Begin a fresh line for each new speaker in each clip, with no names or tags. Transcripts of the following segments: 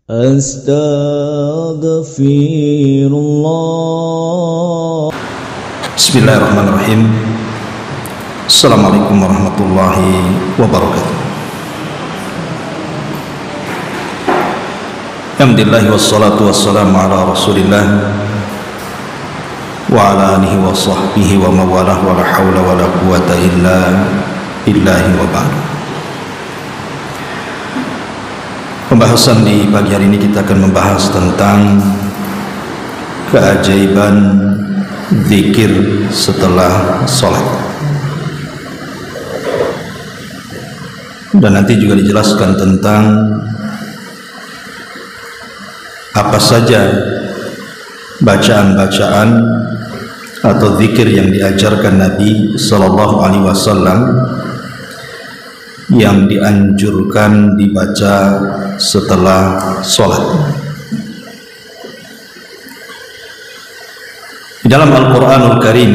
Astaghfirullah.
Bismillahirrahmanirrahim. Assalamualaikum warahmatullahi wabarakatuh. Alhamdulillah wassalatu wassalamu ala Rasulillah wa ala alihi wa sahbihi wa mawalah wa la hawla wa la quwwata illa billahi wa ba'd. Pembahasan di pagi hari ini kita akan membahas tentang keajaiban zikir setelah sholat, dan nanti juga dijelaskan tentang apa saja bacaan-bacaan atau zikir yang diajarkan Nabi Sallallahu Alaihi Wasallam yang dianjurkan dibaca setelah sholat. Di dalam Al-Quranul Karim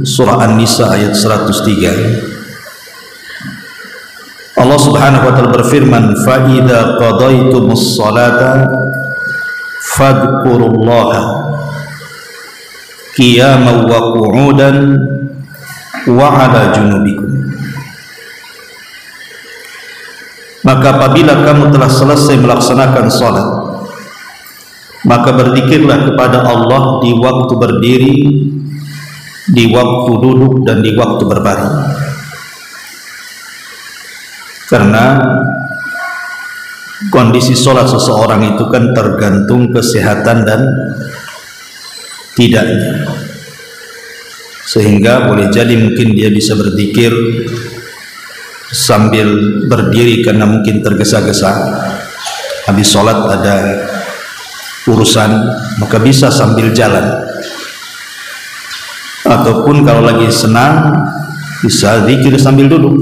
surah An-Nisa ayat 103, Allah Subhanahu wa ta'ala berfirman, fa idza qadaytumus sholata fadhkurullaha qiyaman wa qu'udan wa 'ala junubikum. Maka apabila kamu telah selesai melaksanakan sholat, maka berzikirlah kepada Allah di waktu berdiri, di waktu duduk, dan di waktu berbaring. Karena kondisi sholat seseorang itu kan tergantung kesehatan dan tidaknya, sehingga boleh jadi mungkin dia bisa berzikir sambil berdiri karena mungkin tergesa-gesa, habis sholat ada urusan, maka bisa sambil jalan. Ataupun kalau lagi senang bisa zikir sambil duduk,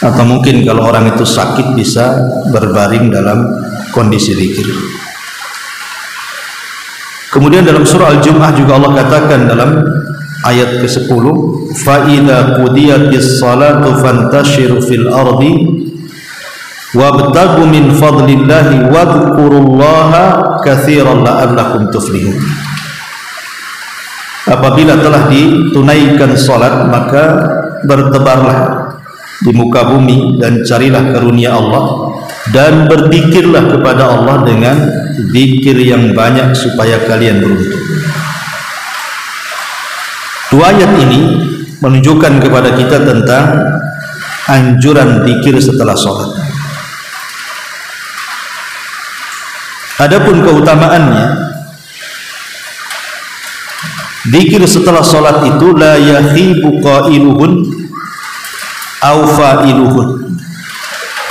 atau mungkin kalau orang itu sakit bisa berbaring dalam kondisi zikir. Kemudian dalam surah Al-Jumu'ah juga Allah katakan dalam ayat ke-10, fa idza qudiyatis salatu fantashiru fil ardi wabtagu min fadlillahi wadhkurullaha katsiran la'allakum tuflihun. Apabila telah ditunaikan salat, maka bertebarlah di muka bumi dan carilah karunia Allah, dan berzikirlah kepada Allah dengan zikir yang banyak supaya kalian beruntung. Dua ayat ini menunjukkan kepada kita tentang anjuran zikir setelah sholat. Adapun keutamaannya, zikir setelah sholat itu la yakhibu qailuhun aw fa'iluhun,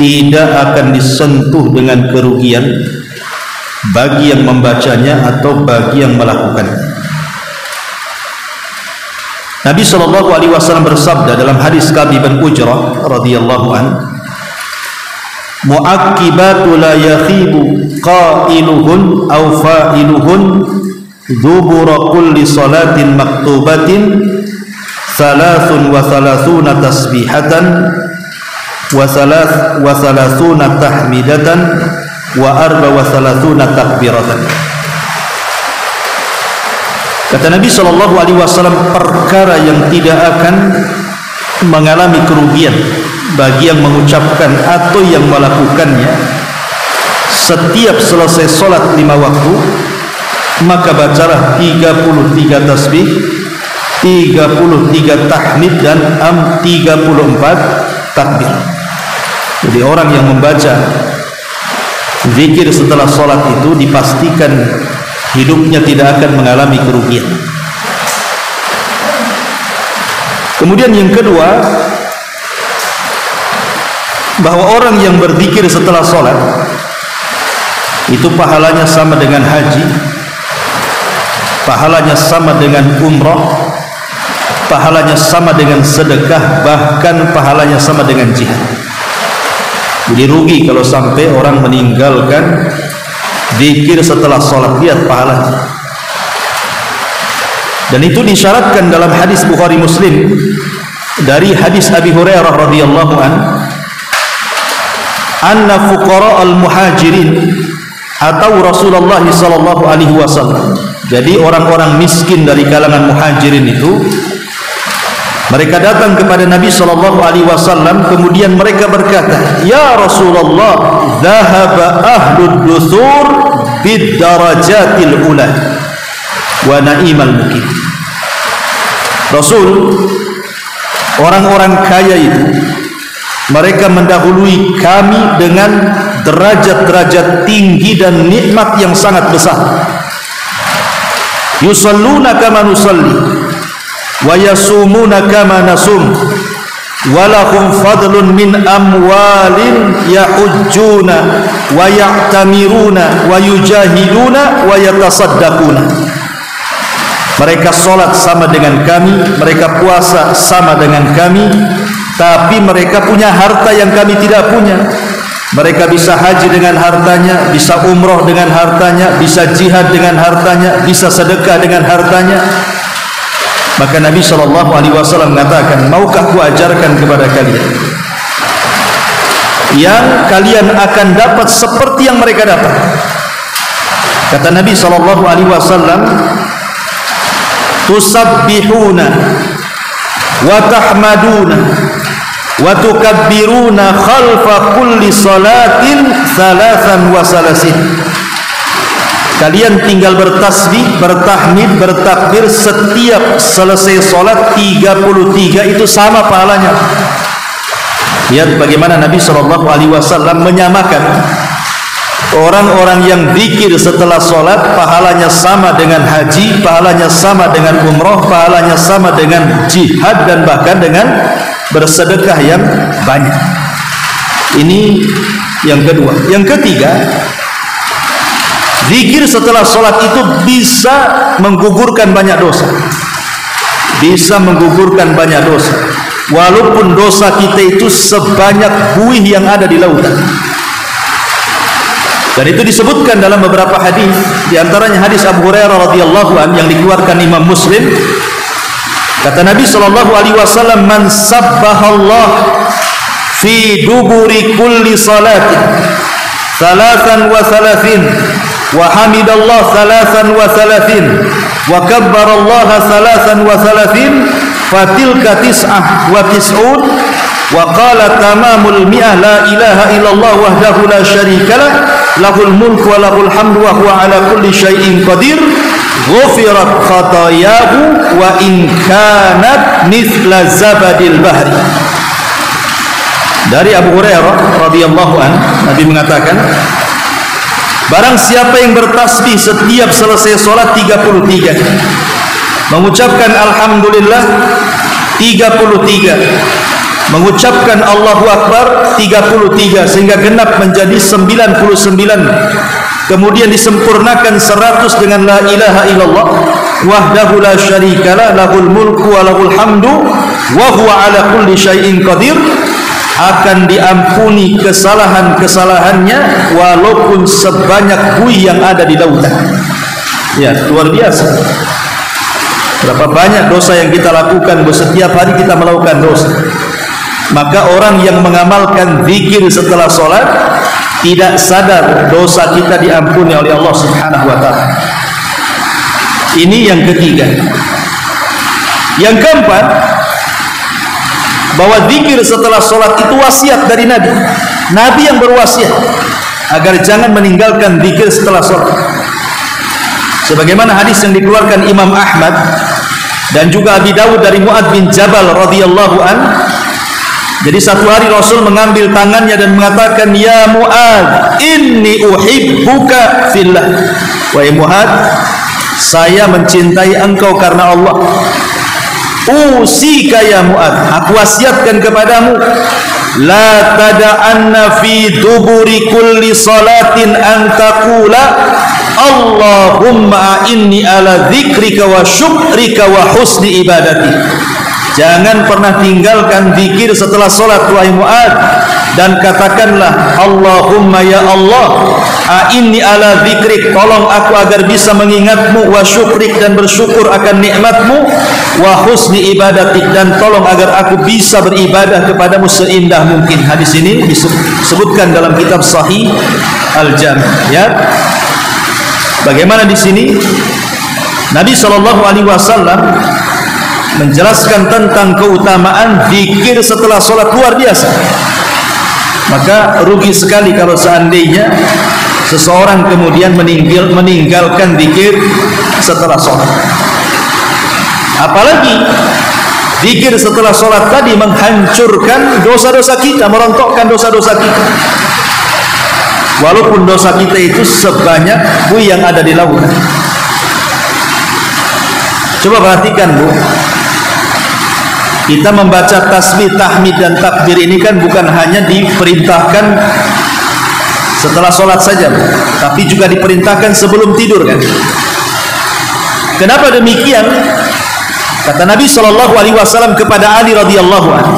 tidak akan disentuh dengan kerugian bagi yang membacanya atau bagi yang melakukannya. Nabi Shallallahu Alaihi Wasallam bersabda dalam hadis Ka'b bin Ujrah radhiyallahu an, mu'aqqibatu la yakhibu qailuhun aw fa'iluhun dubura kulli salatin maktubatin 33 tasbihatan wa 33 tahmidatan wa 34 takbiratan. Kata Nabi Shallallahu Alaihi Wasallam, perkara yang tidak akan mengalami kerugian bagi yang mengucapkan atau yang melakukannya setiap selesai sholat 5 waktu, maka bacalah 33 tasbih, 33 tahmid, dan 34 takbir. Jadi orang yang membaca zikir setelah sholat itu dipastikan hidupnya tidak akan mengalami kerugian. Kemudian yang kedua, bahwa orang yang berzikir setelah sholat itu pahalanya sama dengan haji, pahalanya sama dengan umrah, pahalanya sama dengan sedekah, bahkan pahalanya sama dengan jihad. Jadi rugi kalau sampai orang meninggalkan zikir setelah sholat. Lihat pahalanya. Dan itu disyaratkan dalam hadis Bukhari Muslim dari hadis Abi Hurairah radhiyallahu an, anna fuqara al-muhajirin atau Rasulullah sallallahu alaihi wasallam. Jadi orang-orang miskin dari kalangan muhajirin itu, mereka datang kepada Nabi sallallahu alaihi wasallam, kemudian mereka berkata, "Ya Rasulullah, dhahaba ahlud dusur bid darajatil ula wa na'imal mukim." Rasul, orang-orang kaya itu mereka mendahului kami dengan derajat-derajat tinggi dan nikmat yang sangat besar. Yusalluna kama nusalli wa yasumuna kama nasum wa lahum fadlun min amwalin yahujjuna wa ya'tamiruna wa yujahiduna wa yatasaddaquna. Mereka salat sama dengan kami, mereka puasa sama dengan kami, tapi mereka punya harta yang kami tidak punya. Mereka bisa haji dengan hartanya, bisa umroh dengan hartanya, bisa jihad dengan hartanya, bisa sedekah dengan hartanya. Maka Nabi SAW mengatakan, maukah ku ajarkan kepada kalian yang kalian akan dapat seperti yang mereka dapat? Kata Nabi SAW, tusabbihuna wa tahmaduna wa tukabbiruna khalfa kulli salatin thalathan wa salasin. Kalian tinggal bertasbih, bertahmid, bertakbir setiap selesai salat 33, itu sama pahalanya. Lihat bagaimana Nabi SAW menyamakan orang-orang yang zikir setelah salat pahalanya sama dengan haji, pahalanya sama dengan umroh, pahalanya sama dengan jihad, dan bahkan dengan bersedekah yang banyak. Ini yang kedua. Yang ketiga, zikir setelah sholat itu bisa menggugurkan banyak dosa. Bisa menggugurkan banyak dosa, walaupun dosa kita itu sebanyak buih yang ada di lautan. Dan itu disebutkan dalam beberapa hadis, di antaranya hadis Abu Hurairah radhiyallahu anhu yang dikeluarkan Imam Muslim. Kata Nabi SAW, man sabbahallah fi duburi kulli salatin thalathan wa thalathin wa hamidallah thalathan wa thalathin wa kabbarallaha thalathan wa thalathin fatilka tis'ah wa tis'un wa qala tamamul mi'ah la ilaha illallah wahdahu la syarikalah lahul mulku wa lahul hamdu wa huwa ala kulli syai'in qadir ghufirat khatayahu wa in kanat mithla zabadil bahri. Dari Abu Hurairah radhiyallahu an, Nabi mengatakan, barang siapa yang bertasbih setiap selesai salat 33, mengucapkan alhamdulillah 33, mengucapkan Allahu Akbar 33, sehingga genap menjadi 99, kemudian disempurnakan 100 dengan la ilaha illallah wahdahu la syarikalah lahul mulku wa lahul hamdu wa huwa ala kulli syai'in qadir, akan diampuni kesalahan-kesalahannya walaupun sebanyak buih yang ada di lautan. Ya, luar biasa. Berapa banyak dosa yang kita lakukan, setiap hari kita melakukan dosa. Maka orang yang mengamalkan zikir setelah sholat tidak sadar dosa kita diampuni oleh Allah Subhanahu wa ta'ala. Ini yang ketiga. Yang keempat, bahwa zikir setelah sholat itu wasiat dari Nabi. Nabi yang berwasiat agar jangan meninggalkan zikir setelah sholat. Sebagaimana hadis yang dikeluarkan Imam Ahmad dan juga Abi Dawud dari Mu'adz bin Jabal radhiyallahu an. Jadi satu hari Rasul mengambil tangannya dan mengatakan, ya Mu'adz, inni uhibbuka fillah. Wahai Mu'adz, saya mencintai engkau karena Allah. Usika ya Mu'adz, aku wasiatkan kepadamu, la tada'anna fi duburi kulli salatin an taqula Allahumma inni ala dzikrika wa syukrika wa husni ibadati. Jangan pernah tinggalkan zikir setelah salat wahai Mu'adz, dan katakanlah, Allahumma ya Allah, inni ala dzikrik, tolong aku agar bisa mengingatmu, wa syukrik, dan bersyukur akan nikmatmu, wa husni ibadatik, dan tolong agar aku bisa beribadah kepadamu seindah mungkin. Hadis ini disebutkan dalam kitab Sahih Al-Jami', ya. Bagaimana di sini Nabi SAW menjelaskan tentang keutamaan zikir setelah sholat luar biasa. Maka rugi sekali kalau seandainya seseorang kemudian meninggalkan zikir setelah sholat. Apalagi zikir setelah sholat tadi menghancurkan dosa-dosa kita, merontokkan dosa-dosa kita. Walaupun dosa kita itu sebanyak buih yang ada di lautan. Coba perhatikan Bu, kita membaca tasbih, tahmid dan takbir ini kan bukan hanya diperintahkan setelah sholat saja Bu, tapi juga diperintahkan sebelum tidur kan. Kenapa demikian? Kata Nabi SAW kepada Ali radhiyallahu anhu,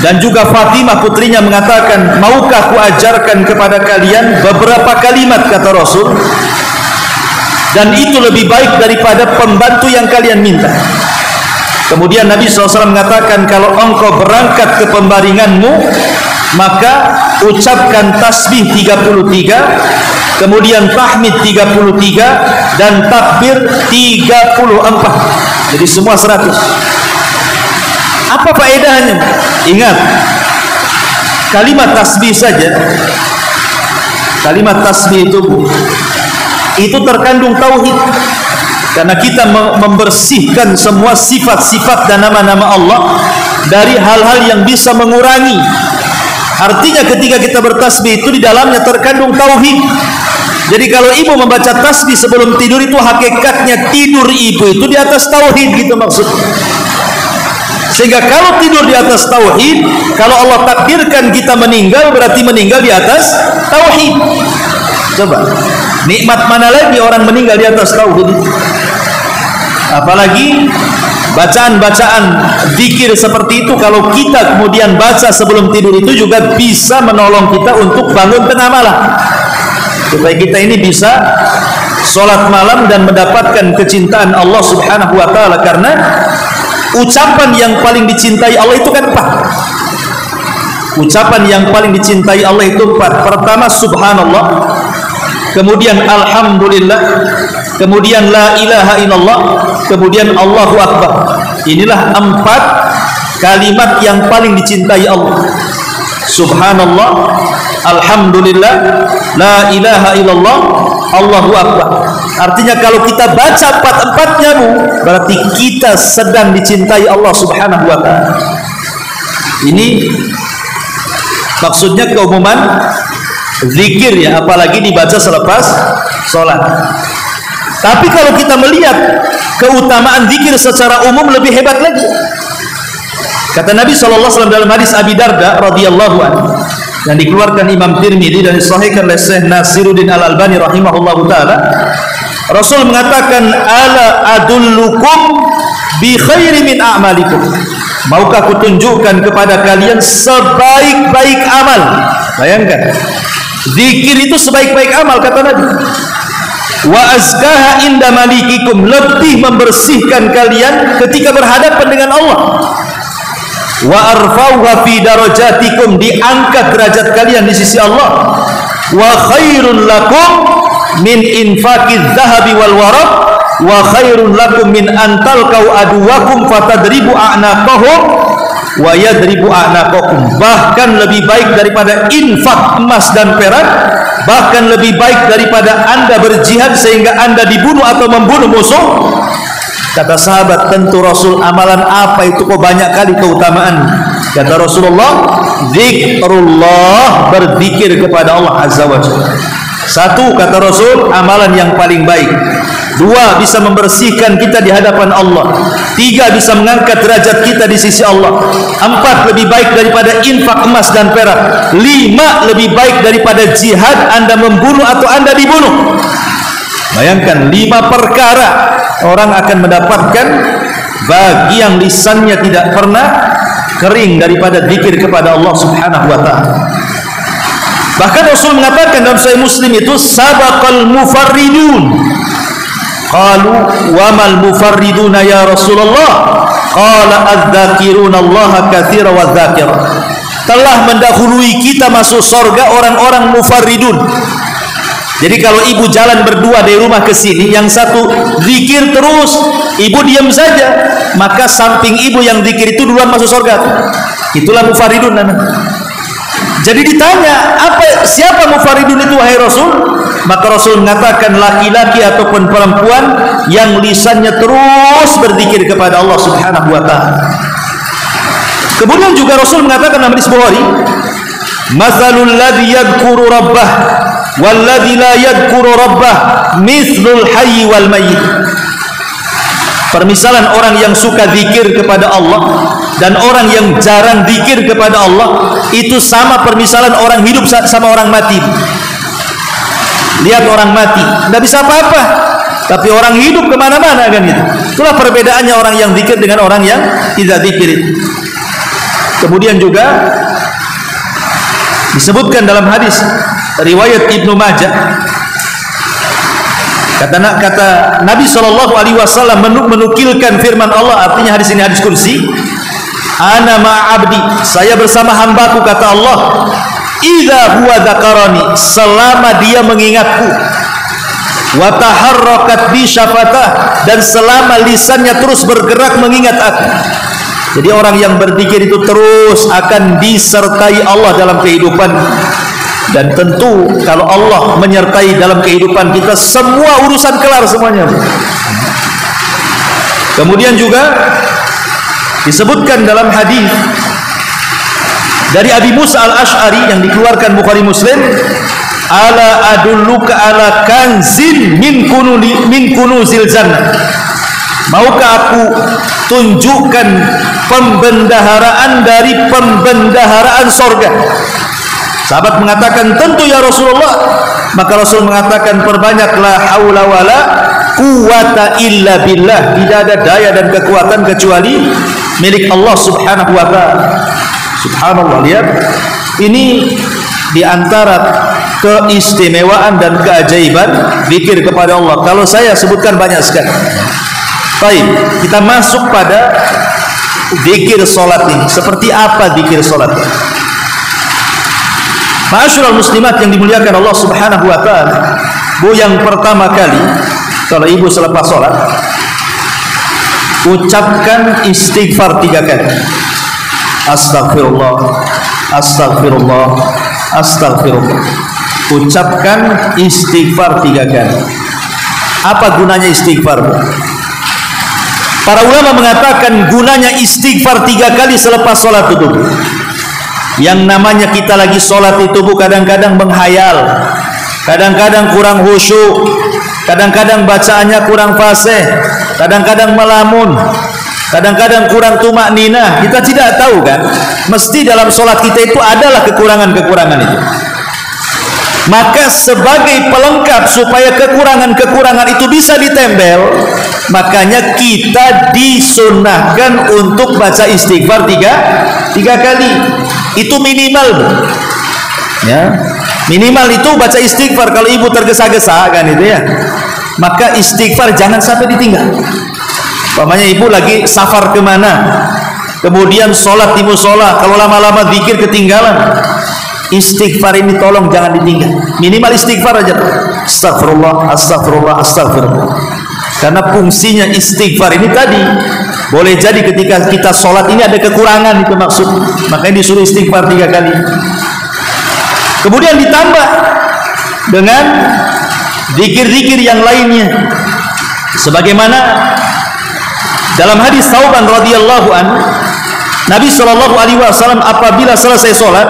dan juga Fatimah putrinya mengatakan, maukah ku ajarkan kepada kalian beberapa kalimat, kata Rasul, dan itu lebih baik daripada pembantu yang kalian minta. Kemudian Nabi SAW mengatakan, kalau engkau berangkat ke pembaringanmu, maka ucapkan tasbih 33, kemudian tahmid 33, dan takbir 34. Jadi semua 100. Apa faedahnya? Ingat, kalimat tasbih saja, kalimat tasbih itu terkandung tauhid, karena kita membersihkan semua sifat-sifat dan nama-nama Allah dari hal-hal yang bisa mengurangi. Artinya ketika kita bertasbih itu di dalamnya terkandung tauhid. Jadi kalau ibu membaca tasbih sebelum tidur itu hakikatnya tidur ibu itu di atas tauhid, gitu maksudnya. Sehingga kalau tidur di atas tauhid, kalau Allah takdirkan kita meninggal, berarti meninggal di atas tauhid. Coba, nikmat mana lagi orang meninggal di atas tauhid? Apalagi bacaan-bacaan zikir seperti itu, kalau kita kemudian baca sebelum tidur itu juga bisa menolong kita untuk bangun tengah malam, supaya kita ini bisa sholat malam dan mendapatkan kecintaan Allah Subhanahu wa ta'ala. Karena ucapan yang paling dicintai Allah itu kan 4. Ucapan yang paling dicintai Allah itu 4. Pertama subhanallah, kemudian alhamdulillah, kemudian la ilaha illallah, kemudian Allahu akbar. Inilah 4 kalimat yang paling dicintai Allah. Subhanallah, alhamdulillah, la ilaha illallah, Allahu akbar. Artinya kalau kita baca 4-4-nya Bu, berarti kita sedang dicintai Allah Subhanahu wa ta'ala. Ini maksudnya keumuman zikir ya, apalagi dibaca selepas sholat. Tapi kalau kita melihat keutamaan zikir secara umum lebih hebat lagi. Kata Nabi SAW dalam hadis Abi Darda radhiyallahu anhu yang dikeluarkan Imam Tirmidzi dan disahihkan oleh Syekh Nasiruddin Al-Albani rahimahullahu taala, Rasul mengatakan, ala adullukum bi khairi min a'malikum. Maukah kutunjukkan kepada kalian sebaik-baik amal? Bayangkan, zikir itu sebaik-baik amal, kata Nabi. Wa azkaha inda malikikum, lebih membersihkan kalian ketika berhadapan dengan Allah. Wa arfauha fi darajatikum, diangkat derajat kalian di sisi Allah. Wa khairun lakum min infaqiz zahabi wal waraq, wa khairun lakum min antalqau aduwakum fatadribu a'naqahum wa yadribu a'naqakum. Bahkan lebih baik daripada infak emas dan perak, bahkan lebih baik daripada Anda berjihad sehingga Anda dibunuh atau membunuh musuh. Kata sahabat, tentu Rasul, amalan apa itu kok banyak kali keutamaan? Kata Rasulullah, zikrullah, berzikir kepada Allah Azza wa Jalla. 1, kata Rasul, amalan yang paling baik. 2, bisa membersihkan kita di hadapan Allah. 3, bisa mengangkat derajat kita di sisi Allah. 4, lebih baik daripada infak emas dan perak. 5, lebih baik daripada jihad, Anda membunuh atau Anda dibunuh. Bayangkan, 5 perkara orang akan mendapatkan bagi yang lisannya tidak pernah kering daripada zikir kepada Allah Subhanahu wa ta'ala. Bahkan Rasul mengatakan dalam Sahih Muslim itu, sabaqal mufarridun. Qalu wa mal mufarriduna ya Rasulullah? Qala adz-dzakiruna Allah katsira wa dzakira. Telah mendahului kita masuk surga orang-orang mufarridun. Jadi kalau ibu jalan berdua dari rumah ke sini, yang satu zikir terus, ibu diam saja, maka samping ibu yang zikir itu duluan masuk surga. Itulah mufaridun. Jadi ditanya, siapa mufaridun itu wahai Rasul? Maka Rasul mengatakan laki-laki ataupun perempuan yang lisannya terus berzikir kepada Allah Subhanahu wa taala. Kemudian juga Rasul mengatakan dalam hadis Bukhari, "Matsalul ladzi yadhkuru rabbah wal ladzi la yadhkuru rabbah mithlul hayy wal mayyit." Permisalan orang yang suka zikir kepada Allah dan orang yang jarang zikir kepada Allah itu sama permisalan orang hidup sama orang mati. Lihat orang mati, tidak bisa apa-apa, tapi orang hidup kemana-mana kan itu. Itulah perbedaannya orang yang zikir dengan orang yang tidak zikir. Kemudian juga disebutkan dalam hadis riwayat Ibnu Majah, kata Nabi SAW menukilkan firman Allah, artinya hadis ini hadis kursi, ana ma'abdi, saya bersama hambaku, kata Allah, idza huwa dzakarani, selama dia mengingatku, wa taharrakat bi syafatah, dan selama lisannya terus bergerak mengingat aku. Jadi orang yang berzikir itu terus akan disertai Allah dalam kehidupan. Dan tentu kalau Allah menyertai dalam kehidupan kita, semua urusan kelar semuanya. Kemudian juga disebutkan dalam hadis dari Abi Musa al-Ash'ari yang dikeluarkan Bukhari Muslim, ala adulluka ala kanzin min kunuzil jannah, maukah aku tunjukkan pembendaharaan dari pembendaharaan sorga? Sahabat mengatakan, tentu ya Rasulullah. Maka Rasul mengatakan, perbanyaklah haula wala quwata illa billah, tidak ada daya dan kekuatan kecuali milik Allah Subhanahu wa taala. Subhanallah, lihat ini diantara keistimewaan dan keajaiban zikir kepada Allah. Kalau saya sebutkan banyak sekali. Baik, kita masuk pada zikir salat ini. Seperti apa zikir salat? Ma'asyiral muslimat yang dimuliakan Allah Subhanahu wa taala, Bu, yang pertama kali kalau ibu selepas salat ucapkan istighfar 3 kali. Astagfirullah, astagfirullah, astagfirullah. Ucapkan istighfar 3 kali. Apa gunanya istighfar, Bu? Para ulama mengatakan gunanya istighfar 3 kali selepas salat itu. Yang namanya kita lagi sholat itu, Bu, kadang-kadang menghayal, kadang-kadang kurang khusyuk, kadang-kadang bacaannya kurang fasih, kadang-kadang melamun, kadang-kadang kurang tumak ninah. Kita tidak tahu kan, mesti dalam sholat kita itu adalah kekurangan-kekurangan itu. Maka sebagai pelengkap supaya kekurangan-kekurangan itu bisa ditempel, makanya kita disunnahkan untuk baca istighfar 3 kali. Itu minimal, Bu. Ya, minimal itu baca istighfar. Kalau ibu tergesa-gesa kan itu ya, maka istighfar jangan sampai ditinggal. Umpamanya ibu lagi safar kemana, kemudian sholat di musola, kalau lama-lama zikir ketinggalan, istighfar ini tolong jangan ditinggal. Minimal istighfar aja. Astagfirullah, astagfirullah, astagfirullah. Karena fungsinya istighfar ini tadi, boleh jadi ketika kita sholat ini ada kekurangan, itu maksud. Makanya disuruh istighfar 3 kali. Kemudian ditambah dengan zikir-zikir yang lainnya. Sebagaimana dalam hadis Thauban radhiyallahu anhu, Nabi SAW apabila selesai sholat,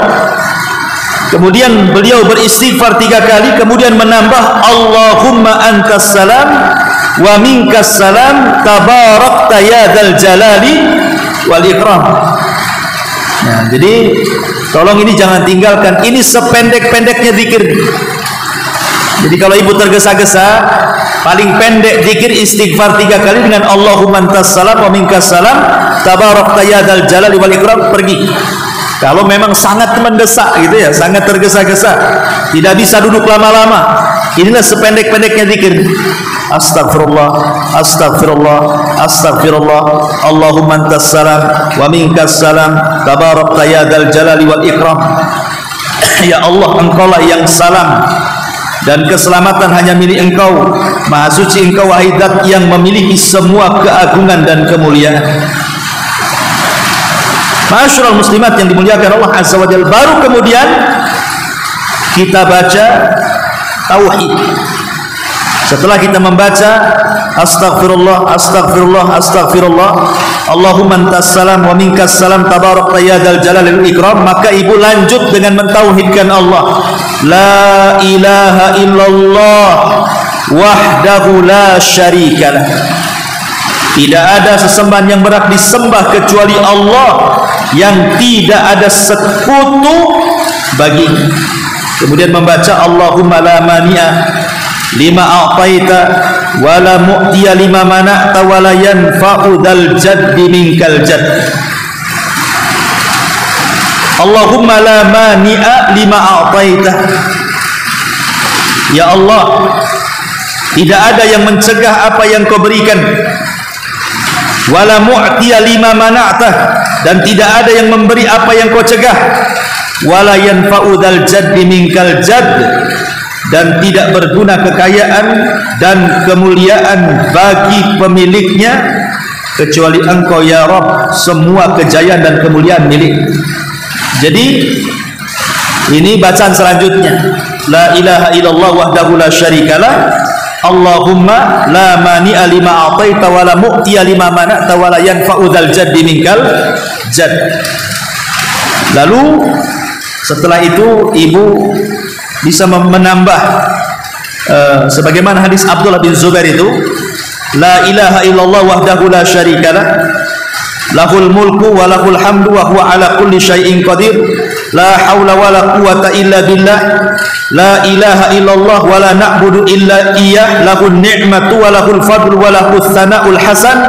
kemudian beliau beristighfar 3 kali, kemudian menambah Allahumma antas salam wa minkas salam tabarakta ya dzal jalali wal ikram. Nah, jadi tolong ini jangan tinggalkan. Ini sependek-pendeknya zikir. Jadi kalau ibu tergesa-gesa, paling pendek zikir istighfar 3 kali dengan Allahumma antas salam wa minkas salam tabarakta ya dzal jalali wal ikram, pergi. Kalau memang sangat mendesak gitu ya, sangat tergesa-gesa, tidak bisa duduk lama-lama, inilah sependek-pendeknya zikir. Astagfirullah, astagfirullah, astagfirullah, Allahumma antas salam wa minkas salam tabarakta ya dzal jalali wal ikram. Ya Allah, engkaulah yang salam dan keselamatan hanya milik Engkau. Maha suci Engkau wahai Zat yang memiliki semua keagungan dan kemuliaan. Ma'asyiral muslimat yang dimuliakan Allah Azza wa Jalla, baru kemudian kita baca tauhid. Setelah kita membaca astaghfirullah, astaghfirullah, astaghfirullah, Allahumma antas salam wa minkas salam tabarakta ya dzal jalali wal ikram, maka ibu lanjut dengan mentauhidkan Allah. La ilaha illallah wahdahu la syarikalah. Tidak ada sesembahan yang berhak disembah kecuali Allah yang tidak ada sekutu baginya. Kemudian membaca Allahumma la mani'a lima a'taita wa la mu'tiya lima mana'ta wa la yanfa'u dzal jaddi minkal jadd. Allahumma la mani'a lima a'taita. Ya Allah, tidak ada yang mencegah apa yang Kau berikan. Wa la mu'tiya lima mana'ta, dan tidak ada yang memberi apa yang Kau cegah. Wa la yanfa'u dzal jaddi minkal jadd, dan tidak berguna kekayaan dan kemuliaan bagi pemiliknya kecuali Engkau ya Rabb, semua kejayaan dan kemuliaan milik. Jadi ini bacaan selanjutnya, la ilaha illallah wahdahu la syarikalah, Allahumma la mani'a lima a'taita wa la mu'tiya lima mana'ta wa la yanfa'u dzal jaddi minkal jadd. Lalu setelah itu ibu bisa menambah sebagaimana hadis Abdullah bin Zubair itu, la ilaha illallah wahdahu la syarikalah, lahul mulku wa lahul hamdu wa huwa ala kulli syai'in qadir, la haula wa la quwata illa billah, la ilaha illallah wa la na'budu illa iyyah, lahun ni'matu wa lahul fadlu wa lahul thana'ul hasan,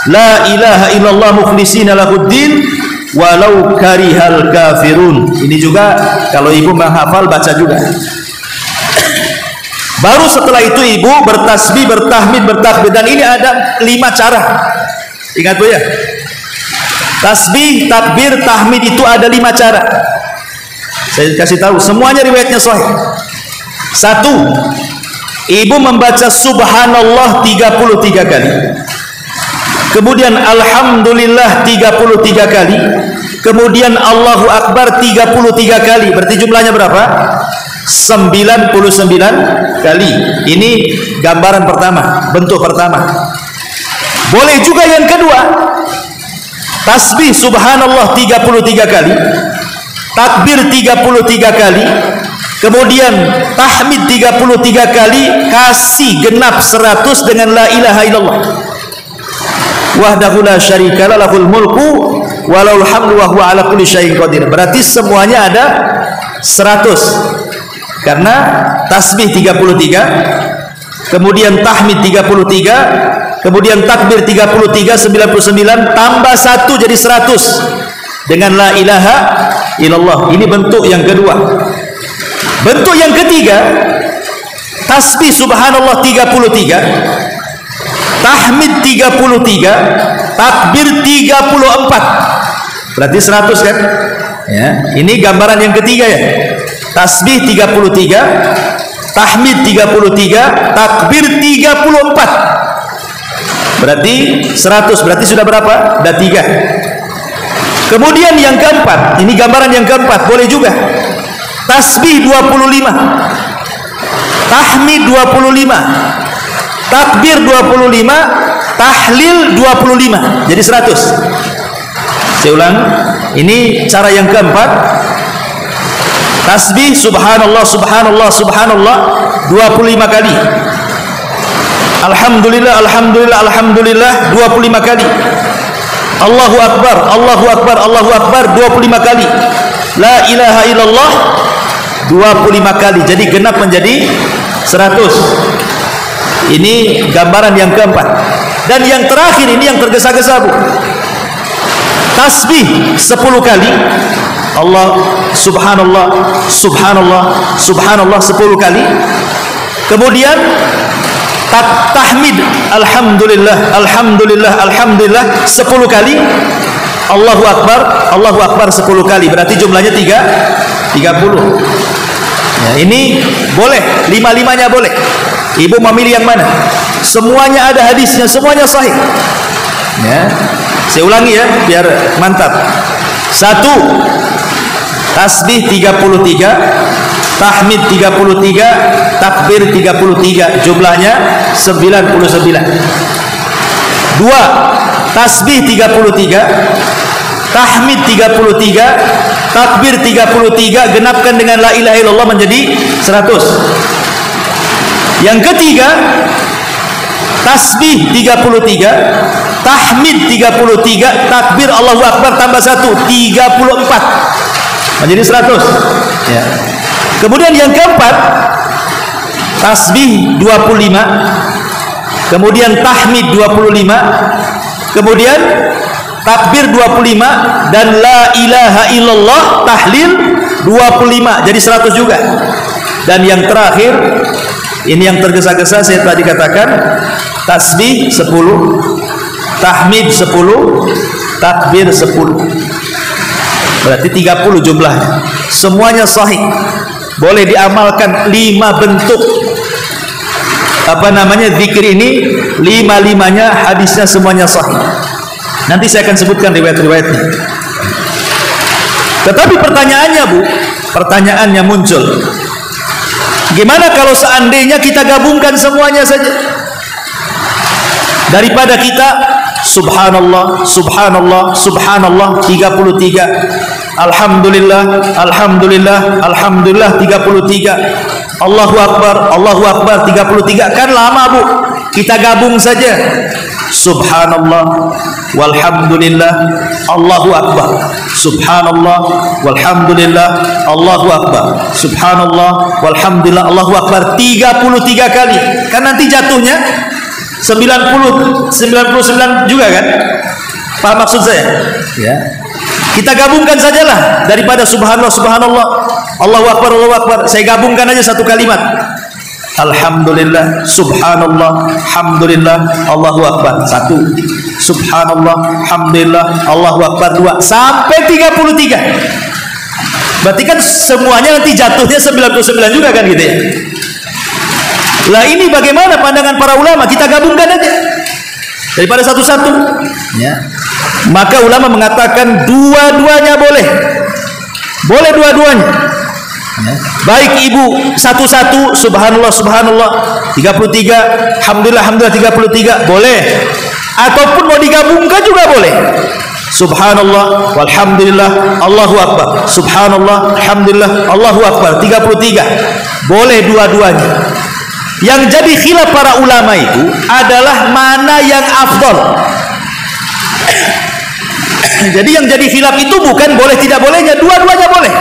la ilaha illallah mukhlishina lahuddin walau karihal kafirun. Ini juga kalau ibu menghafal baca juga. Baru setelah itu ibu bertasbih, bertahmid, bertakbir, dan ini ada 5 cara. Ingat Bu ya, tasbih, takbir, tahmid itu ada 5 cara. Saya kasih tahu semuanya riwayatnya sahih. 1, ibu membaca subhanallah 33 kali. Kemudian alhamdulillah 33 kali. Kemudian Allahu Akbar 33 kali. Berarti jumlahnya berapa? 99 kali. Ini gambaran pertama, bentuk pertama. Boleh juga yang kedua, tasbih subhanallah 33 kali, takbir 33 kali, kemudian tahmid 33 kali, kasih genap 100 dengan la ilaha illallah wahdahu la syarikalah, lahul mulku wa lahul hamdu wa huwa ala kulli syai'in qadir. Berarti semuanya ada 100. Karena tasbih 33, kemudian tahmid 33, kemudian takbir 33, 99 tambah 1 jadi 100 dengan la ilaha illallah. Ini bentuk yang kedua. Bentuk yang ketiga, tasbih subhanallah 33, tahmid 33, takbir 34. Berarti 100 kan? Ya, ini gambaran yang ketiga ya. Tasbih 33, tahmid 33, takbir 34. Berarti 100. Berarti sudah berapa? Ada 3. Kemudian yang keempat, ini gambaran yang keempat, boleh juga. Tasbih 25, tahmid 25, takbir 25, tahlil 25, jadi 100. Saya ulang, ini cara yang keempat. Tasbih subhanallah subhanallah subhanallah 25 kali, alhamdulillah alhamdulillah alhamdulillah 25 kali, Allahu akbar Allahu akbar Allahu akbar 25 kali, la ilaha illallah 25 kali, jadi genap menjadi 100. Ini gambaran yang keempat. Dan yang terakhir ini yang tergesa-gesa Bu, tasbih 10 kali, Allah subhanallah subhanallah subhanallah 10 kali, kemudian tahmid alhamdulillah alhamdulillah alhamdulillah 10 kali, Allahu akbar 10 kali. Berarti jumlahnya 30. Ya, ini boleh, lima-limanya boleh. Ibu memilih yang mana? Semuanya ada hadisnya, semuanya sahih. Ya. Saya ulangi ya, biar mantap. 1. Tasbih 33, tahmid 33, takbir 33, jumlahnya 99. 2. Tasbih 33, tahmid 33, takbir 33, genapkan dengan la ilaha illallah menjadi 100. Yang ketiga, tasbih 33, tahmid 33, takbir Allahu Akbar tambah 1, 34 menjadi 100. Ya. Kemudian yang keempat, tasbih 25, kemudian tahmid 25, kemudian takbir 25, dan la ilaha illallah tahlil 25 jadi 100 juga. Dan yang terakhir, ini yang tergesa-gesa, saya tadi katakan, tasbih 10, tahmid 10, takbir 10, berarti 30 jumlahnya. Semuanya sahih, boleh diamalkan. 5 bentuk zikir ini, 5-limanya hadisnya semuanya sahih. Nanti saya akan sebutkan riwayat-riwayatnya. Tetapi pertanyaannya, Bu, pertanyaannya muncul, gimana kalau seandainya kita gabungkan semuanya saja? Daripada kita subhanallah, subhanallah, subhanallah 33, alhamdulillah, alhamdulillah, alhamdulillah 33, Allahu Akbar, Allahu Akbar 33, kan lama, Bu. Kita gabung saja, subhanallah walhamdulillah Allahu Akbar, subhanallah walhamdulillah Allahu Akbar, subhanallah walhamdulillah Allahu Akbar 33 kali. Kan nanti jatuhnya 99 juga kan? Paham maksud saya? Ya. Kita gabungkan sajalah, daripada subhanallah subhanallah Allahu Akbar Allahu Akbar, saya gabungkan aja satu kalimat, alhamdulillah subhanallah alhamdulillah Allahu Akbar 1, subhanallah alhamdulillah Allahu Akbar 2, sampai 33. Berarti kan semuanya nanti jatuhnya 99 juga kan, gitu ya. Lah ini bagaimana pandangan para ulama? Kita gabungkan aja daripada satu-satu, ya. Maka ulama mengatakan dua-duanya boleh, boleh dua-duanya, ya. Baik ibu satu-satu subhanallah subhanallah 33, alhamdulillah alhamdulillah 33, boleh. Ataupun mau digabungkan juga boleh, subhanallah walhamdulillah Allahu Akbar, subhanallah alhamdulillah Allahu Akbar 33, boleh dua-duanya. Yang jadi khilaf para ulama itu adalah mana yang afdal. Jadi yang jadi khilaf itu bukan boleh tidak bolehnya, dua-duanya boleh,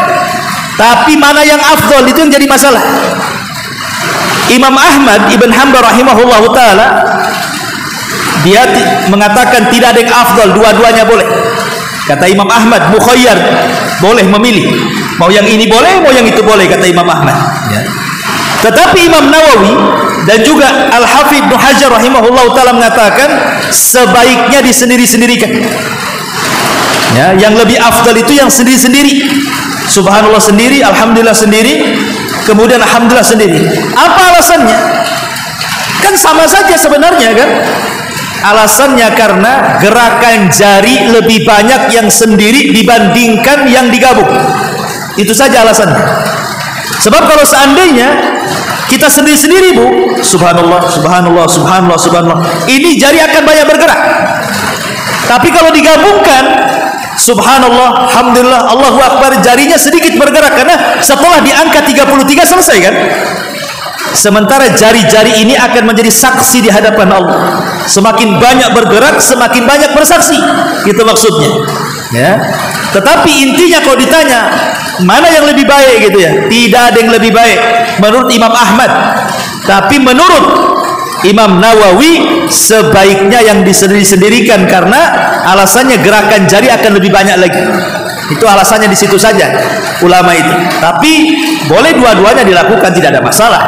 tapi mana yang afdal itu yang jadi masalah. Imam Ahmad Ibn Hanbal rahimahullah ta'ala, dia mengatakan tidak ada yang afdal, dua-duanya boleh. Kata Imam Ahmad, mukhayyar, boleh memilih, mau yang ini boleh, mau yang itu boleh, kata Imam Ahmad, ya. Tetapi Imam Nawawi dan juga Al-Hafidh Ibnu Hajar rahimahullah ta'ala mengatakan sebaiknya disendiri-sendirikan, ya. Yang lebih afdal itu yang sendiri-sendiri, subhanallah sendiri, alhamdulillah sendiri, kemudian alhamdulillah sendiri. Apa alasannya? Kan sama saja sebenarnya kan. Alasannya karena gerakan jari lebih banyak yang sendiri dibandingkan yang digabung. Itu saja alasannya. Sebab kalau seandainya kita sendiri-sendiri, Bu, subhanallah subhanallah subhanallah subhanallah, ini jari akan banyak bergerak. Tapi kalau digabungkan subhanallah alhamdulillah Allahu Akbar, jarinya sedikit bergerak, karena setelah diangkat 33 selesai kan. Sementara jari-jari ini akan menjadi saksi di hadapan Allah. Semakin banyak bergerak, semakin banyak bersaksi. Itu maksudnya, ya. Tetapi intinya kalau ditanya mana yang lebih baik, gitu ya, tidak ada yang lebih baik menurut Imam Ahmad. Tapi menurut Imam Nawawi sebaiknya yang disendiri-sendirikan, karena alasannya gerakan jari akan lebih banyak lagi. Itu alasannya di situ saja ulama itu. Tapi boleh dua-duanya dilakukan, tidak ada masalah.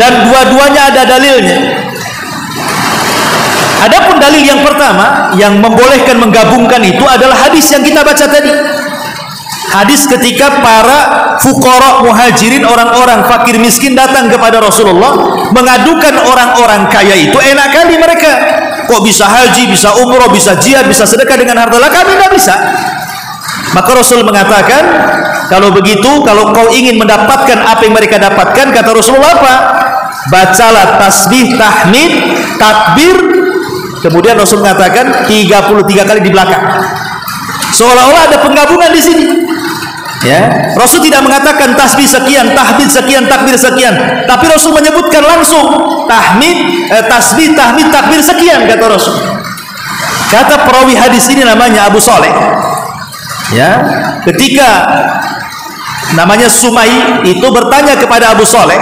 Dan dua-duanya ada dalilnya. Adapun dalil yang pertama yang membolehkan menggabungkan itu adalah hadis yang kita baca tadi. Hadis ketika para fuqara muhajirin, orang-orang fakir miskin datang kepada Rasulullah mengadukan orang-orang kaya itu enak kali mereka, kok bisa haji, bisa umroh, bisa jihad, bisa sedekah dengan harta, lah kami tidak bisa. Maka Rasul mengatakan, kalau begitu, kalau kau ingin mendapatkan apa yang mereka dapatkan, kata Rasulullah apa? Bacalah tasbih, tahmid, takbir. Kemudian Rasul mengatakan 33 kali di belakang. Seolah-olah ada penggabungan di sini. Ya, Rasul tidak mengatakan tasbih sekian, tahmid sekian, takbir sekian, tapi Rasul menyebutkan langsung tahmid, tasbih, tahmid, takbir sekian, kata Rasul. Kata perawi hadis ini namanya Abu Saleh. Ya, ketika namanya Sumai itu bertanya kepada Abu Saleh.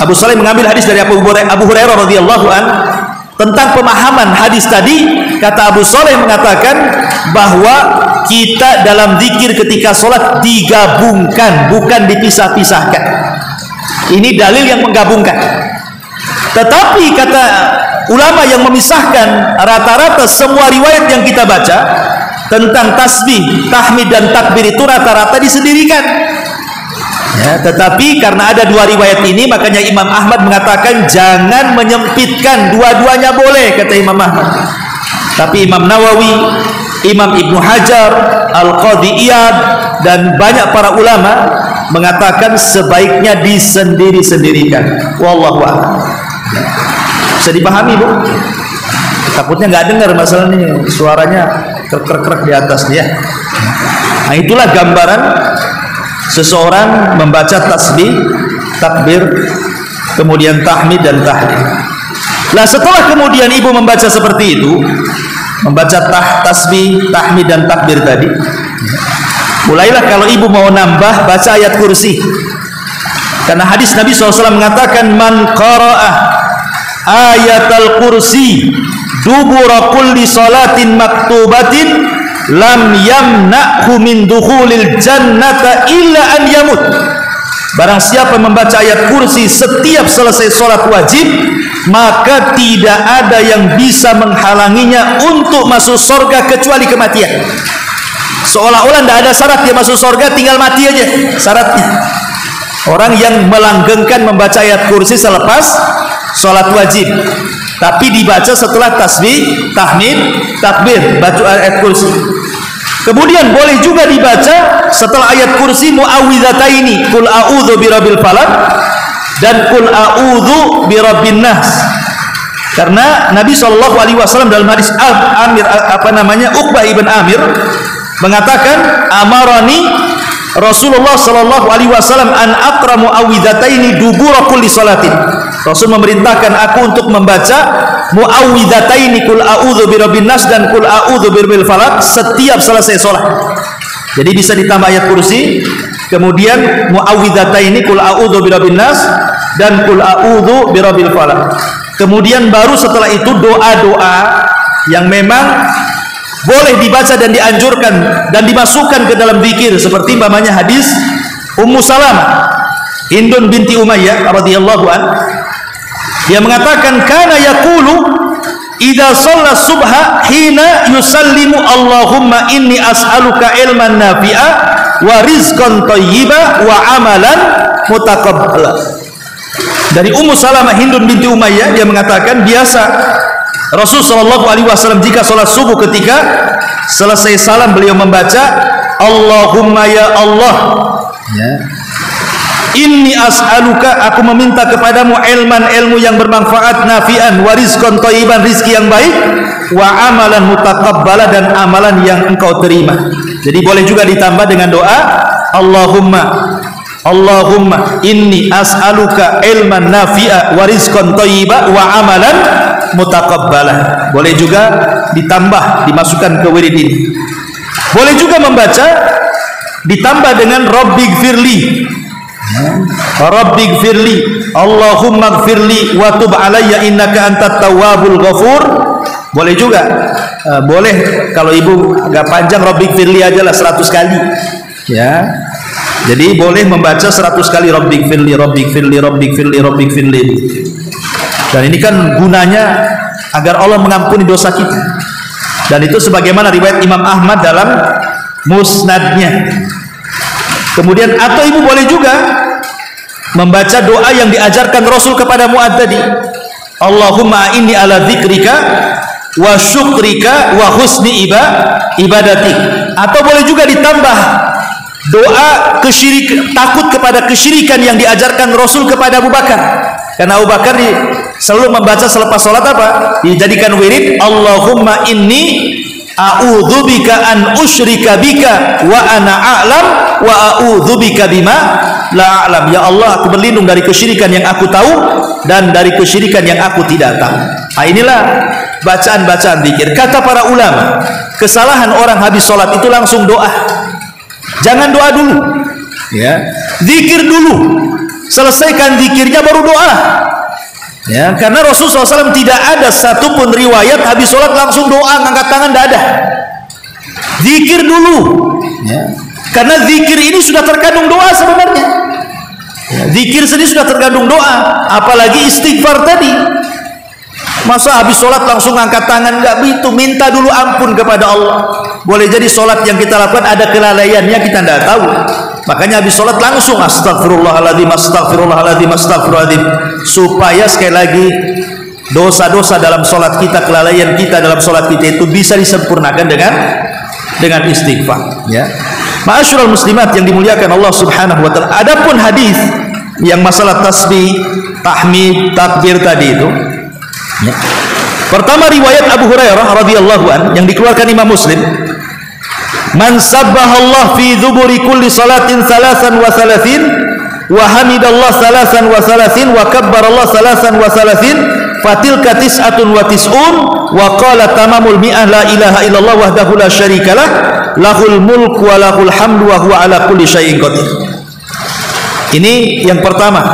Abu Saleh mengambil hadis dari Abu Hurairah radhiyallahu an tentang pemahaman hadis tadi. Kata Abu Saleh mengatakan bahwa kita dalam zikir ketika sholat digabungkan, bukan dipisah-pisahkan. Ini dalil yang menggabungkan. Tetapi kata ulama yang memisahkan, rata-rata semua riwayat yang kita baca tentang tasbih, tahmid dan takbir itu rata-rata disendirikan. Ya, tetapi karena ada dua riwayat ini, makanya Imam Ahmad mengatakan jangan menyempitkan, dua-duanya boleh, kata Imam Ahmad. Tapi Imam Nawawi, Imam Ibnu Hajar, Al-Qadhi Iyad dan banyak para ulama mengatakan sebaiknya disendiri-sendirikan. Wallahu a'lam. Bisa dipahami, Bu? Takutnya nggak dengar masalahnya, suaranya krek-krek di atas dia. Nah, itulah gambaran seseorang membaca tasbih, takbir, kemudian tahmid dan tahlil. Nah, setelah kemudian ibu membaca seperti itu, membaca tasbih, tahmid dan takbir tadi, mulailah kalau ibu mau nambah baca ayat kursi. Karena hadis Nabi SAW mengatakan, man qara'ah ayatal kursi dubura kulli salatin maktubatin lam yamna'hu min dukhulil jannata illa an yamut. Barang siapa membaca ayat kursi setiap selesai sholat wajib, maka tidak ada yang bisa menghalanginya untuk masuk surga kecuali kematian. Seolah-olah tidak ada syarat dia masuk surga, tinggal mati aja syaratnya. Orang yang melanggengkan membaca ayat kursi selepas sholat wajib, tapi dibaca setelah tasbih, tahmid, takbir, baca ayat kursi. Kemudian boleh juga dibaca setelah ayat kursi muawwidhataini, qul a'udzu birabbil falaq dan qul a'udzu birabbin nas. Karena Nabi SAW dalam hadis Uqbah ibn Amir mengatakan, amarani Rasulullah SAW an aqra muawwidhataini dubura kulli salatin. Rasul memerintahkan aku untuk membaca muawwidhataini, qul a'udzu birabbin nas dan qul a'udzu birabbil falaq setiap selesai salat. Jadi bisa ditambah ayat kursi, kemudian muawwidhataini, qul a'udzu birabbin nas dan qul a'udzu birabbil falaq. Kemudian baru setelah itu doa-doa yang memang boleh dibaca dan dianjurkan dan dimasukkan ke dalam zikir, seperti umpamanya hadis Ummu Salamah Hindun binti Umayyah radhiyallahu an. Dia mengatakan, kana yaqulu idza shalla subha hina yusallimu Allahumma inni as'aluka ilman nafi'a wa rizqan thayyiba wa amalan mutaqabbala. Dari Ummu Salamah Hindun binti Umayyah, dia mengatakan biasa Rasul SAW jika sholat subuh ketika selesai salam beliau membaca Allahumma ya Allah, ya, inni as'aluka, aku meminta kepadamu ilmu yang bermanfaat, nafi'an, wa rizqan thayyiban, rizki yang baik, wa amalan mutaqabbala, dan amalan yang engkau terima. Jadi boleh juga ditambah dengan doa Allahumma inni as'aluka ilman nafi'a wa rizqan thayyiba wa amalan mutaqabbala. Boleh juga ditambah, dimasukkan ke wirid ini. Boleh juga membaca ditambah dengan Rabbighfirli, Rabbighfirli, Allahumma gfirli wa tub alayya innaka antat tawwabul ghafur. Boleh juga, boleh kalau ibu agak panjang Rabbighfirli aja lah 100 kali, ya. Jadi boleh membaca 100 kali Rabbighfirli, Rabbighfirli, Rabbighfirli, Rabbighfirli. Dan ini kan gunanya agar Allah mengampuni dosa kita. Dan itu sebagaimana riwayat Imam Ahmad dalam musnadnya. Kemudian atau ibu boleh juga membaca doa yang diajarkan Rasul kepada Mu'adz tadi. Allahumma inni ala dzikrika wa syukrika wa husni ibadati. Atau boleh juga ditambah doa takut kepada kesyirikan yang diajarkan Rasul kepada Abu Bakar. Karena Abu Bakar selalu membaca selepas sholat apa? Dijadikan wirid, Allahumma inni a'udzubika an usyrika bika wa ana a'lam wa a'udzubika bima la a'lam. Ya Allah, aku berlindung dari kesyirikan yang aku tahu dan dari kesyirikan yang aku tidak tahu. Nah, inilah bacaan-bacaan zikir. Kata para ulama, kesalahan orang habis sholat itu langsung doa. Jangan doa dulu, ya. Zikir dulu. Selesaikan zikirnya baru doa. Ya, karena Rasulullah SAW tidak ada satupun riwayat habis sholat langsung doa, ngangkat tangan, tidak ada. Zikir dulu, ya. Karena zikir ini sudah terkandung doa sebenarnya. Ya, zikir sendiri sudah terkandung doa, apalagi istighfar tadi. Masa habis sholat langsung ngangkat tangan? Enggak begitu. Minta dulu ampun kepada Allah. Boleh jadi sholat yang kita lakukan ada kelalaiannya, kita tidak tahu. Makanya habis sholat langsung astagfirullahaladzim, astagfirullahaladzim, astagfirullahaladzim, supaya sekali lagi dosa-dosa dalam sholat kita, kelalaian kita dalam sholat kita itu bisa disempurnakan dengan istighfar. Ya, ma'asyiral muslimat yang dimuliakan Allah Subhanahu wa taala. Adapun hadis yang masalah tasbih, tahmid, takbir tadi itu, ya. Pertama riwayat Abu Hurairah radhiyallahu an yang dikeluarkan Imam Muslim. Man sabbahallah fi dzuburi kulli salatin salasan wa salasin wa hamidallah salasan wa salasin wa kabbarallah salasan wa salasin fatilka tis'atun wa tis'un wa qala tamamul mi'ah la ilaha illallah wahdahu la syarikalah lahul mulku wa lahul hamdu wa huwa ala kulli syai'in qadir. Ini yang pertama.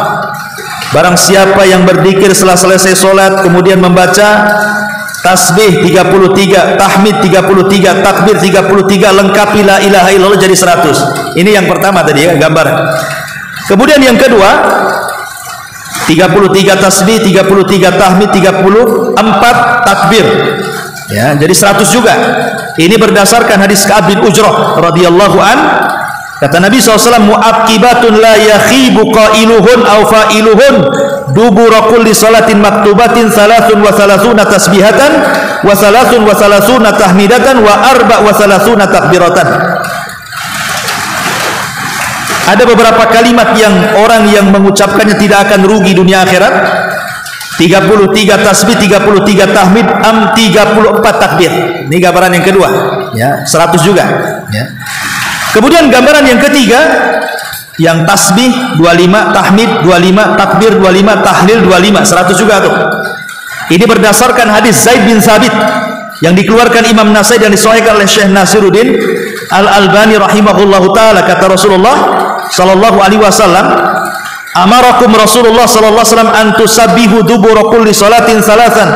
Barang siapa yang berzikir setelah selesai sholat kemudian membaca tasbih 33, tahmid 33, takbir 33, lengkapi la ilaha illallah jadi 100. Ini yang pertama tadi ya, gambaran. Kemudian yang kedua 33 tasbih, 33 tahmid, 34 takbir. Ya, jadi 100 juga. Ini berdasarkan hadis Ka'ab bin Ujrah radhiyallahu an. Kata Nabi SAW, mu'aqibatun la yakhibu qailuhun aw fa'iluhun dubura kulli salatin maktubatin salasun wa salasuna tasbihatan wa salasun wa salasuna tahmidatan wa arba wa salasuna takbiratan. Ada beberapa kalimat yang orang yang mengucapkannya tidak akan rugi dunia akhirat. 33 tasbih, 33 tahmid, 34 takbir. Ini gambaran yang kedua, ya, 100 juga, ya. Kemudian gambaran yang ketiga yang tasbih 25, tahmid 25, takbir 25, tahlil 25, 100 juga tuh. Ini berdasarkan hadis Zaid bin Thabit yang dikeluarkan Imam Nasai dan disahihkan oleh Syekh Nasiruddin Al-Albani rahimahullahu taala. Kata Rasulullah sallallahu alaihi wasallam, amarakum Rasulullah sallallahu alaihi wasallam an tusabbihu dubura kulli salatin salasan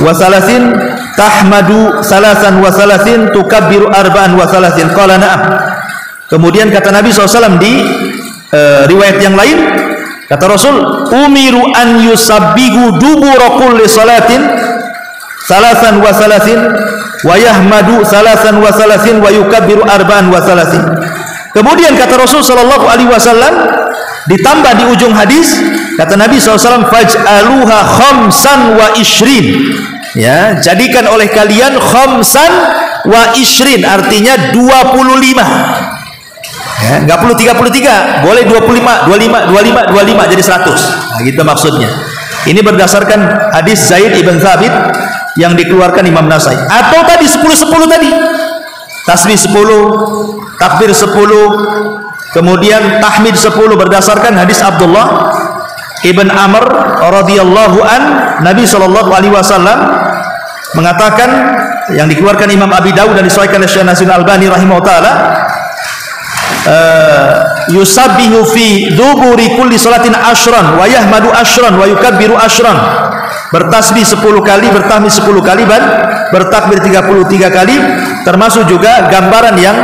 wa salasin tahmadu salasan wa salasin tukabbiru arba'an wa salasin. Qala na'am. Kemudian kata Nabi SAW di riwayat yang lain, kata Rasul, umiru an yusabbihu dubura kulli salatin salasan wa salasin wa yahmadu salasan wa salasin wa yukabbiru arba'an wa salasin. Kemudian kata Rasul sallallahu alaihi wasallam ditambah di ujung hadis, kata Nabi SAW, faj'aluha khamsan wa ishrin. Ya, jadikan oleh kalian khamsan wa ishrin, artinya 25. Ya, enggak perlu 33, boleh 25, 25 jadi 100. Nah, gitu maksudnya. Ini berdasarkan hadis Zaid ibn Thabit yang dikeluarkan Imam Nasai. Atau tadi 10-10 tadi. Tasbih 10, takbir 10, kemudian tahmid 10 berdasarkan hadis Abdullah Ibn Amr radhiyallahu an. Nabi sallallahu alaihi wasallam mengatakan, yang dikeluarkan Imam Abi Dawud dan disahihkan oleh Syekh Nasiruddin Albani rahimahullah taala, yusabbihu fi duburi kulli salatin ashran wa yahmadu ashran wa yukabbiru ashran. Bertasbih 10 kali, bertahmid 10 kali, dan bertakbir 33 kali. Termasuk juga gambaran yang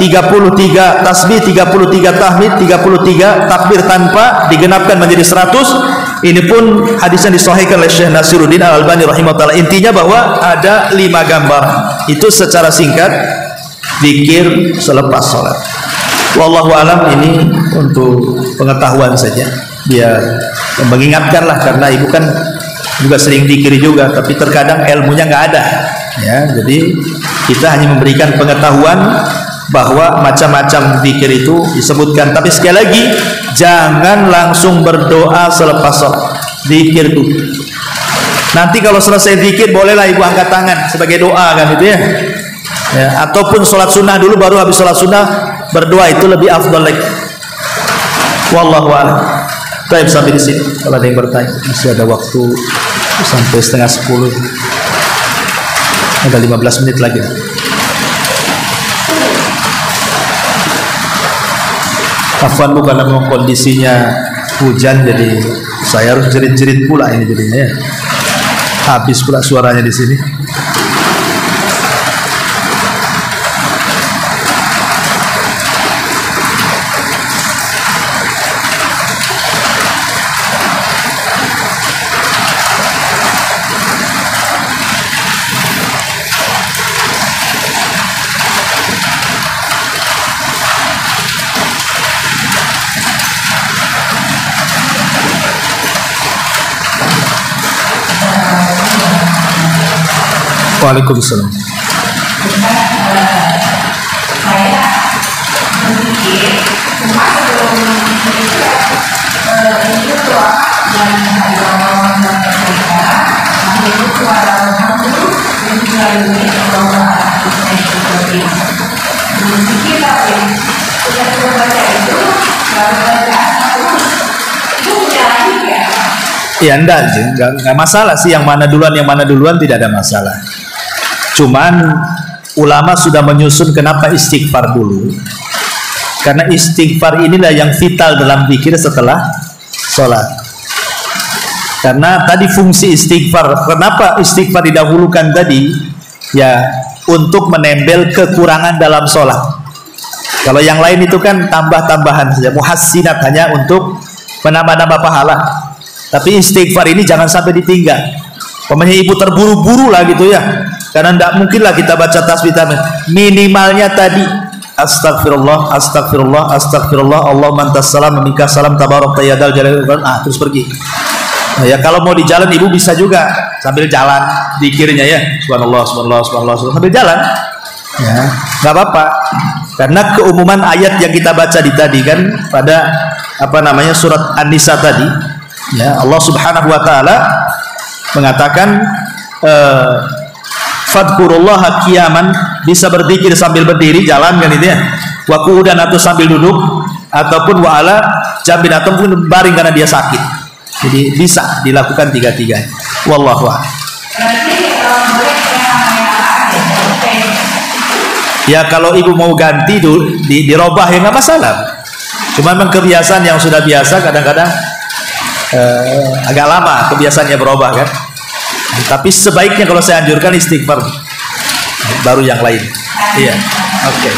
33 tasbih, 33 tahmid, 33 takbir tanpa digenapkan menjadi 100. Ini pun hadis yang disahihkan oleh Syekh Nasiruddin Al-Albani rahimahullah. Intinya bahwa ada 5 gambar. Itu secara singkat zikir selepas sholat. Wallahu alam, ini untuk pengetahuan saja, biar mengingatkan lah, karena ibu kan juga sering zikir juga, tapi terkadang ilmunya nggak ada, ya. Jadi kita hanya memberikan pengetahuan bahwa macam-macam zikir itu disebutkan. Tapi sekali lagi, jangan langsung berdoa selepas sholat, zikir dulu. Nanti kalau selesai zikir bolehlah ibu angkat tangan sebagai doa, kan itu ya. Ya, ataupun sholat sunnah dulu, baru habis sholat sunnah berdoa, itu lebih afdal lagi. Wallahu a'lam. Baik, sampai di sini. Kalau ada yang bertanya, masih ada waktu sampai 9:30. Ada 15 menit lagi. Afwan bu, karena memang kondisinya hujan, jadi saya harus jerit-jerit pula ini jadinya ya. Habis pula suaranya di sini. Waalaikumsalam.
Saya berpikir, cuma sebelum itu doa dan Allah dan mereka, itu suara Alhamdulillah dan melalui Allah seperti itu. Berpikir tapi sudah membaca itu, baru baca itu jalan ya.
Ya enggak masalah sih, yang mana duluan tidak ada masalah. Cuman ulama sudah menyusun kenapa istighfar dulu, karena istighfar inilah yang vital dalam zikir setelah sholat. Karena tadi fungsi istighfar, kenapa istighfar didahulukan tadi, ya untuk menembel kekurangan dalam sholat. Kalau yang lain itu kan tambah-tambahan saja, muhassinat, hanya untuk menambah-nambah pahala. Tapi istighfar ini jangan sampai ditinggal. Pokoknya ibu terburu-buru lah gitu ya, karena tidak mungkin lah kita baca tasbih minimalnya tadi astagfirullah, astagfirullah, astagfirullah, Allahumma antas salam minka salam tabarak tayyadal jalal, terus pergi. Nah, ya kalau mau di jalan ibu bisa juga sambil jalan zikirnya ya, subhanallah, subhanallah, subhanallah, sambil jalan, ya nggak apa-apa. Karena keumuman ayat yang kita baca tadi kan pada surat An-Nisa tadi, ya Allah Subhanahu wa taala mengatakan fadkurullaha qiyaman, bisa berzikir sambil berdiri jalan kan itu ya, wa qu'udan atau sambil duduk, ataupun wa ala jambin ataupun baring karena dia sakit. Jadi bisa dilakukan tiga-tiga. Wallahu a'lam. Ya kalau ibu mau ganti dirobah ya nggak masalah. Cuma memang kebiasaan yang sudah biasa kadang-kadang agak lama kebiasaannya berubah kan. Tapi sebaiknya kalau saya anjurkan istighfar baru yang lain. Iya. Oke.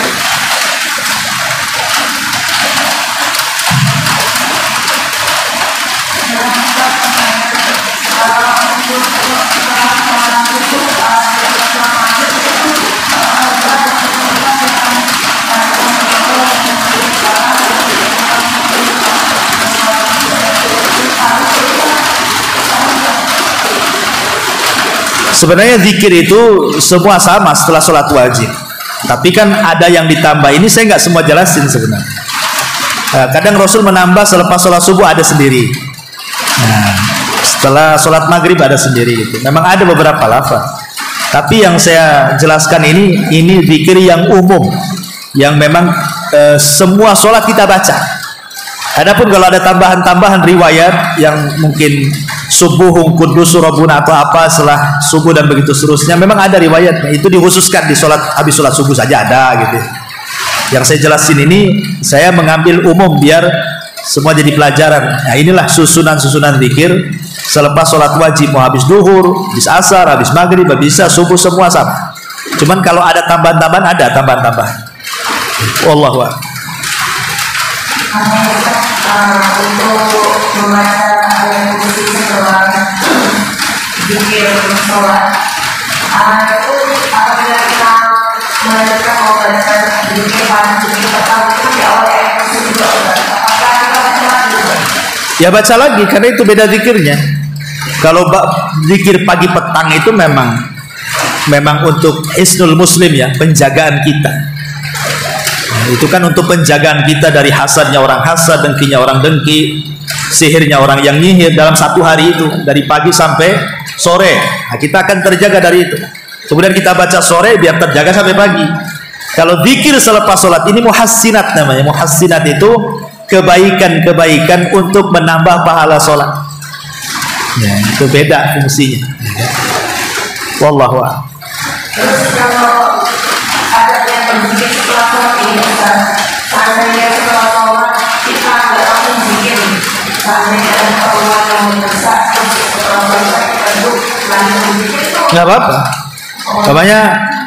Sebenarnya zikir itu semua sama setelah sholat wajib, tapi kan ada yang ditambah. Ini saya nggak semua jelasin sebenarnya. Kadang Rasul menambah selepas sholat subuh ada sendiri. Nah, setelah sholat maghrib ada sendiri gitu. Memang ada beberapa lafaz. Tapi yang saya jelaskan ini zikir yang umum, yang memang semua sholat kita baca. Adapun kalau ada tambahan-tambahan riwayat yang mungkin subuhun kudus rabbuna atau apa setelah subuh dan begitu seterusnya, memang ada riwayatnya, itu dikhususkan di sholat habis sholat subuh saja ada gitu. Yang saya jelasin ini saya mengambil umum biar semua jadi pelajaran. Nah inilah susunan zikir selepas sholat wajib, mau habis duhur, habis asar, habis maghrib, habis isya, subuh, semua sama. Cuman kalau ada tambahan-tambahan, ada tambahan-tambahan. Wallahu a'lam.
Untuk membaca ayat kursi setelah zikir sholat, itu apabila kita mengajarkan membaca
ya baca lagi, karena itu beda zikirnya. Kalau zikir pagi petang itu memang untuk isnul muslim ya, penjagaan kita. Itu kan untuk penjagaan kita dari hasadnya orang hasad, dengkinya orang dengki, sihirnya orang yang nyihir dalam satu hari itu, dari pagi sampai sore. Nah, kita akan terjaga dari itu. Kemudian kita baca sore biar terjaga sampai pagi. Kalau zikir selepas sholat ini muhassinat namanya. Muhassinat itu kebaikan-kebaikan untuk menambah pahala sholat. Ya, itu beda fungsinya. Wallahu a'lam.
Terus kalau ada yang berzikir setelah sholat ini, seandainya setelah sholat kita nggak langsung zikir, seandainya ada keperluan yang mendesak, terus setelah sholat kita duduk langsung zikir itu
Nggak apa-apa. Namanya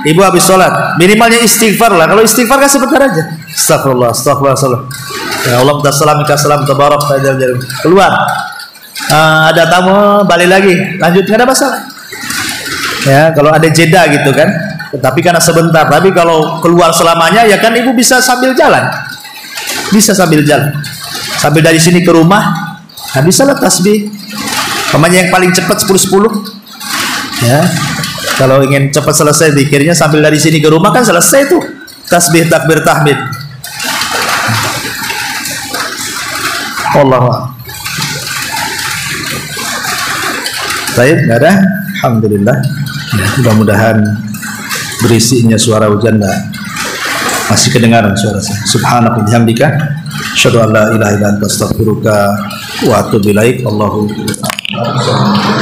ibu habis sholat, minimalnya istighfar lah. Kalau istighfar kan sebentar aja. Astagfirullah, astagfirullah. Ya Allah, tassalamika salam tabarak keluar. Ada tamu, balik lagi, lanjut, nggak ada masalah. Ya, kalau ada jeda gitu kan. Tapi karena sebentar. Tapi kalau keluar selamanya, ya kan ibu bisa sambil jalan. Bisa sambil jalan. Sambil dari sini ke rumah, nah bisa lah tasbih. Namanya yang paling cepat 10-10. Ya. Kalau ingin cepat selesai zikirnya sambil dari sini ke rumah kan selesai tuh. Tasbih, takbir, tahmid. Allah. Baik, nggak ada. Alhamdulillah. Ya, mudah-mudahan berisinya suara hujan masih kedengaran suara saya. Subhanaka bihamdika asyhadu an la ilaha illa anta astaghfiruka wa atubu ilaik. Allahu akbar.